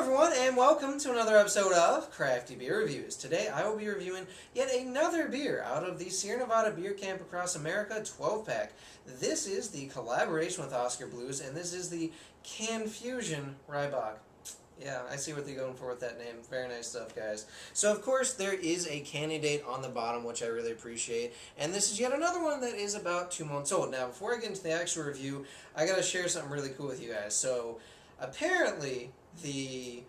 everyone, and welcome to another episode of Crafty Beer Reviews. Today I will be reviewing yet another beer out of the Sierra Nevada Beer Camp Across America 12-pack. This is the collaboration with Oskar Blues, and this is the CANfusion Rye Bock. Yeah, I see what they're going for with that name. Very nice stuff, guys. So, of course, there is a canning date on the bottom, which I really appreciate. And this is yet another one that is about 2 months old. Now, before I get into the actual review, I gotta share something really cool with you guys. So, apparently, the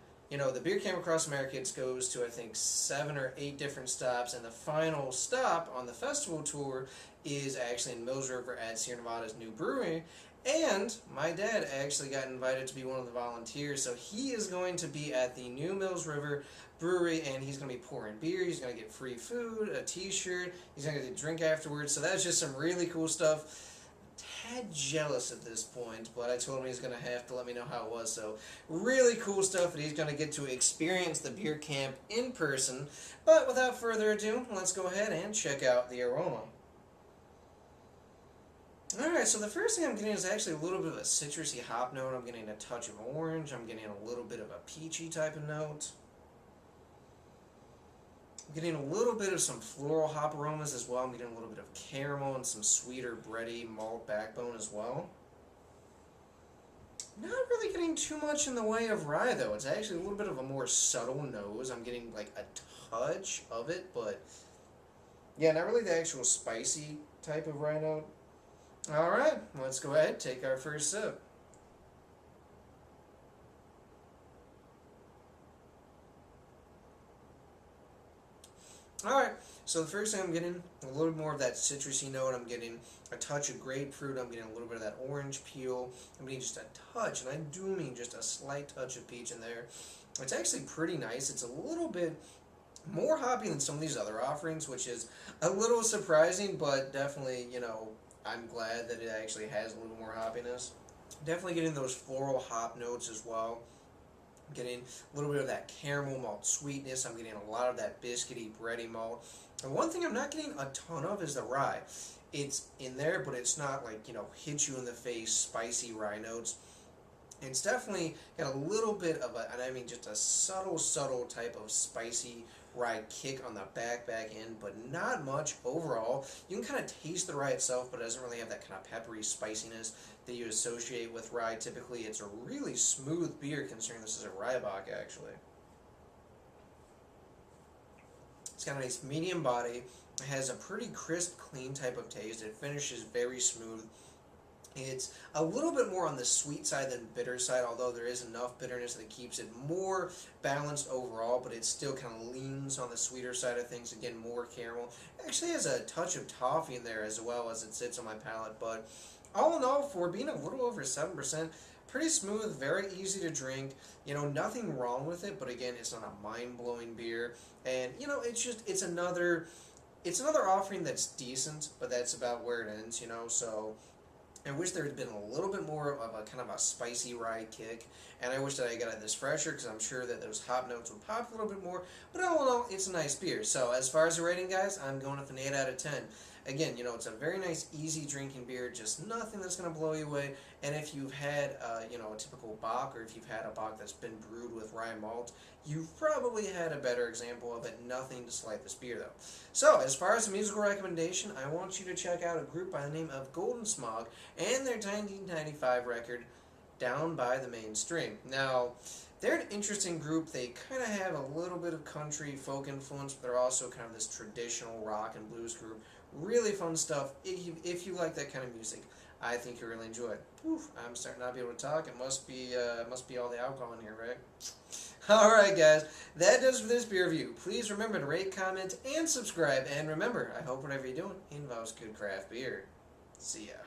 Beer Camp Across America goes to, I think, 7 or 8 different stops, and the final stop on the festival tour is actually in Mills River at Sierra Nevada's new brewery. And my dad actually got invited to be one of the volunteers, so he is going to be at the new Mills River brewery, and he's going to be pouring beer, he's going to get free food, a t-shirt, he's going to get a drink afterwards, so that's just some really cool stuff. Tad jealous at this point, but I told him he's going to have to let me know how it was, so really cool stuff that he's going to get to experience the beer camp in person. But without further ado, let's go ahead and check out the aroma. Alright, so the first thing I'm getting is actually a little bit of a citrusy hop note. I'm getting a touch of orange. I'm getting a little bit of a peachy type of note. I'm getting a little bit of some floral hop aromas as well. I'm getting a little bit of caramel and some sweeter bready malt backbone as well. Not really getting too much in the way of rye though. It's actually a little bit of a more subtle nose. I'm getting like a touch of it, but yeah, not really the actual spicy type of rye note. Alright, let's go ahead and take our first sip. Alright, so the first thing I'm getting a little more of that citrusy note. I'm getting a touch of grapefruit. I'm getting a little bit of that orange peel. I'm getting just a touch, and I do mean just a slight touch of peach in there. It's actually pretty nice. It's a little bit more hoppy than some of these other offerings, which is a little surprising, but definitely, I'm glad that it actually has a little more hoppiness. Definitely getting those floral hop notes as well. I'm getting a little bit of that caramel malt sweetness. I'm getting a lot of that biscuity, bready malt. And one thing I'm not getting a ton of is the rye. It's in there, but it's not like, hit you in the face, spicy rye notes. It's definitely got a little bit of and I mean just a subtle type of spicy rye kick on the back end, but not much overall. You can kind of taste the rye itself, but it doesn't really have that kind of peppery spiciness that you associate with rye. Typically, it's a really smooth beer considering this is a Rye Bock, actually. It's got a nice medium body. It has a pretty crisp, clean type of taste. It finishes very smooth. It's a little bit more on the sweet side than bitter side, although there is enough bitterness that keeps it more balanced overall, but it still kind of leans on the sweeter side of things. Again, more caramel. It actually has a touch of toffee in there as well as it sits on my palate, but all in all, for being a little over 7%, pretty smooth, very easy to drink. Nothing wrong with it, but again, it's not a mind-blowing beer, and it's another offering that's decent, but that's about where it ends, so I wish there had been a little bit more of a kind of a spicy rye kick, and I wish that I got this fresher, because I'm sure that those hop notes would pop a little bit more, but all in all, it's a nice beer. So as far as the rating, guys, I'm going with an 8 out of 10. Again, it's a very nice, easy drinking beer, just nothing that's going to blow you away, and if you've had, a typical Bock, or if you've had a Bock that's been brewed with rye malt, you've probably had a better example of it. Nothing to slight this beer, though. So, as far as a musical recommendation, I want you to check out a group by the name of Golden Smog and their 1995 record, Down by the Mainstream. Now, they're an interesting group. They kind of have a little bit of country folk influence, but they're also kind of this traditional rock and blues group. Really fun stuff. If you like that kind of music, I think you'll really enjoy it. Oof, I'm starting not to be able to talk. It must be all the alcohol in here, right? Alright, guys, that does for this beer review. Please remember to rate, comment, and subscribe. And remember, I hope whatever you're doing involves good craft beer. See ya.